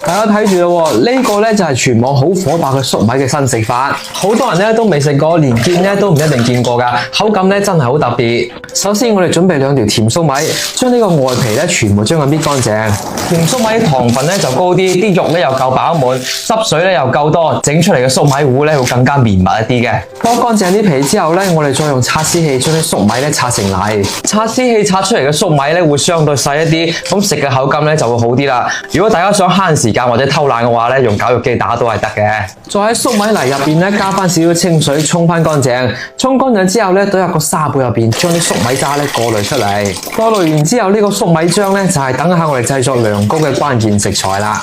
大家睇住咯，呢個咧就係全網好火爆嘅粟米嘅新食法，好多人咧都未食過，連見咧都唔一定見過噶，口感咧真係好特別。首先我哋準備2條甜粟米，將呢個外皮咧全部將佢搣乾淨。甜粟米糖分咧就高啲，啲肉咧又夠飽滿，汁水咧又夠多，整出嚟嘅粟米糊咧會更加綿密一啲嘅。剝乾淨啲皮之後咧，我哋再用擦絲器將啲粟米咧擦成泥。擦絲器擦出嚟嘅粟米咧會相對細一啲，咁食嘅口感咧就會好啲啦。如果大家想慳時間或者偷懶嘅話咧，用絞肉機打都係得嘅。再喺粟米泥入邊咧加翻少少清水沖翻乾淨，沖乾淨之後咧倒入個砂煲入邊，將啲粟米渣咧過濾出嚟。過濾完之後呢個粟米漿咧就係等下我哋製作涼糕嘅關鍵食材啦。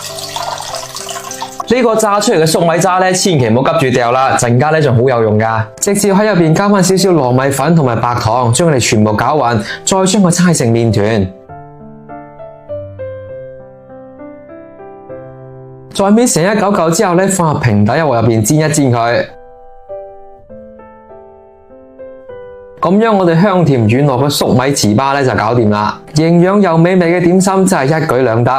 呢個炸出嚟嘅粟米渣咧，千祈唔好急住掉啦，陣間咧仲好有用噶。直接喺入邊加翻少少糯米粉同埋白糖，將佢哋全部攪勻，再將佢搓成麵團。再搣成一嚿嚿之後咧，放入平底鍋入邊煎一煎佢。咁樣我哋香甜軟糯嘅粟米糍粑咧就搞掂啦。營養又美味嘅點心真係一舉兩得。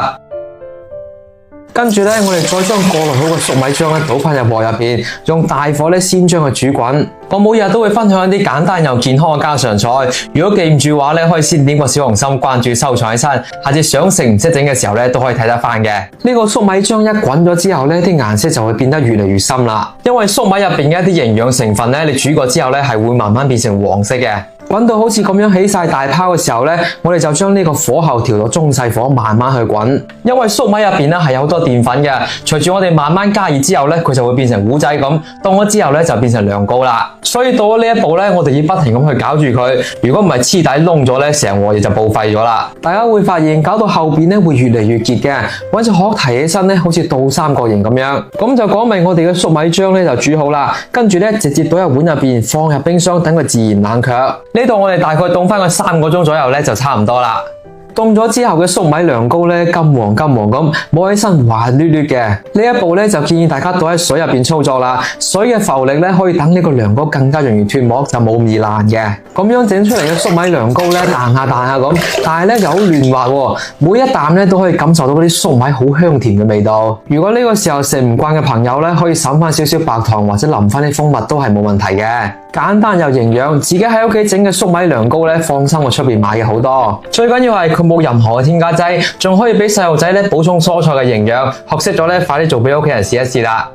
跟住咧，我哋再將過濾好嘅粟米漿咧倒翻入鍋入邊，用大火咧先將佢煮滾。我每日都會分享一啲簡單又健康嘅家常菜，如果記唔住嘅話咧，可以先點個小紅心關注收藏起身，下次想食唔識整嘅時候咧都可以睇得翻嘅。呢個粟米漿一滾咗之後咧，啲顏色就會變得越嚟越深啦，因為粟米入邊嘅一啲營養成分咧，你煮過之後咧係會慢慢變成黃色嘅。滾到好似咁樣起晒大泡嘅時候咧，我哋就將呢個火候調到中細火，慢慢去滾。因為粟米入邊咧係有好多澱粉嘅，隨住我哋慢慢加熱之後咧，佢就會變成糊仔咁，凍咗之後咧就變成涼糕啦。所以到咗呢一步咧，我哋要不停咁去攪住佢，如果唔係黐底燶咗咧，成鑊嘢就報廢咗啦。大家會發現搞到後邊咧會越嚟越結嘅，揾隻殼提起身咧好似倒三角形咁樣，咁就講明我哋嘅粟米漿咧就煮好啦。跟住咧直接倒入碗入邊，放入冰箱等佢自然冷卻。呢度我哋大概凍翻個3個鐘左右咧就差唔多啦。凍咗之後嘅粟米涼糕咧，金黃咁，摸起身滑捋捋嘅。呢一步咧就建議大家倒喺水入邊操作啦。水嘅浮力咧可以等呢個涼糕更加容易脫膜，就冇咁易爛嘅。咁樣整出嚟嘅粟米涼糕咧彈下咁，但係咧又好嫩滑喎。每一啖咧都可以感受到嗰啲粟米好香甜嘅味道。如果呢個時候食唔慣嘅朋友咧，可以灑翻少少白糖或者淋翻啲蜂蜜都係冇問題嘅。簡單又營養，自己喺屋企整嘅粟米涼糕咧，放心過出邊買嘅好多。最緊要係佢冇任何嘅添加劑，仲可以俾細路仔咧補充蔬菜嘅營養。學識咗咧，快啲做俾屋企人試一試啦！